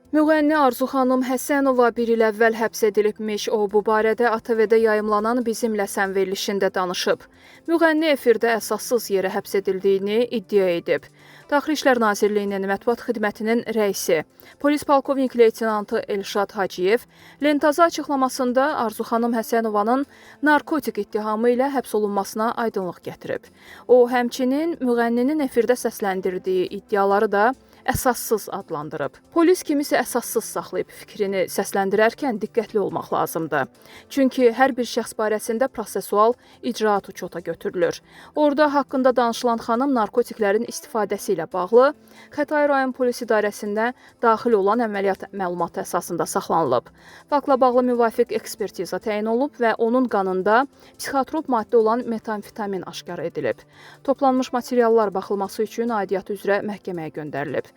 Müğənni Arzu xanım Həsənova bir il əvvəl həbs edilibmiş. O, bu barədə ATV-də yayımlanan Bizimlə Sən verilişində danışıb. Müğənni efirdə əsassız yerə həbs edildiyini iddia edib. Daxili İşlər Nazirliyinin mətbuat xidmətinin rəisi, polis polkovnik leytenantı Elşad Hacıyev Lentaza açıqlamasında Arzu xanım Həsənovanın narkotik ittihamı ilə həbs olunmasına aydınlıq gətirib. O, həmçinin müğənninin efirdə səsləndirdiyi iddiaları da əsassız adlandırıb. Polis kimisə əsassız saxlayıb fikrini səsləndirərkən diqqətli olmaq lazımdır. Çünki hər bir şəxs barəsində prosesual icraat uçota götürülür. Orada haqqında danışılan xanım narkotiklərin istifadəsi ilə bağlı Xətai rayon polis idarəsində daxil olan əməliyyat məlumatı əsasında saxlanılıb. Faktla bağlı müvafiq ekspertiza təyin olunub və onun qanında psixotrop maddə olan metamfetamin aşkar edilib. Toplanmış materiallar baxılması üçün aidiyyatı üzrə məhkəməyə göndərilib.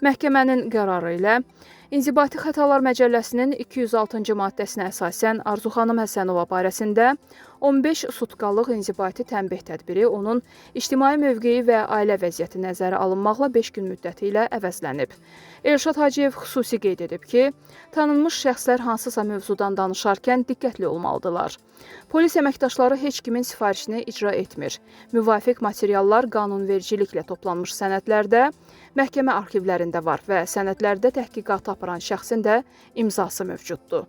Məhkəmənin qərarı ilə İnzibati Xətalar Məcəlləsinin 206-cı maddəsinə əsasən Arzu xanım Həsənova barəsində 15 sutkalıq inzibati tənbih tədbiri onun ictimai mövqeyi və ailə vəziyyəti nəzərə alınmaqla 5 gün müddəti ilə əvəzlənib. Elşad Hacıyev xüsusi qeyd edib ki, tanınmış şəxslər hansısa mövzudan danışarkən diqqətli olmalıdırlar. Polis əməkdaşları heç kimin sifarişini icra etmir. Müvafiq materiallar qanunvericiliklə toplanmış sənədlərdə, məhkəmə arxivlərində var və sənədlərdə təhqiqatı aparan şəxsin də imzası mövcuddur.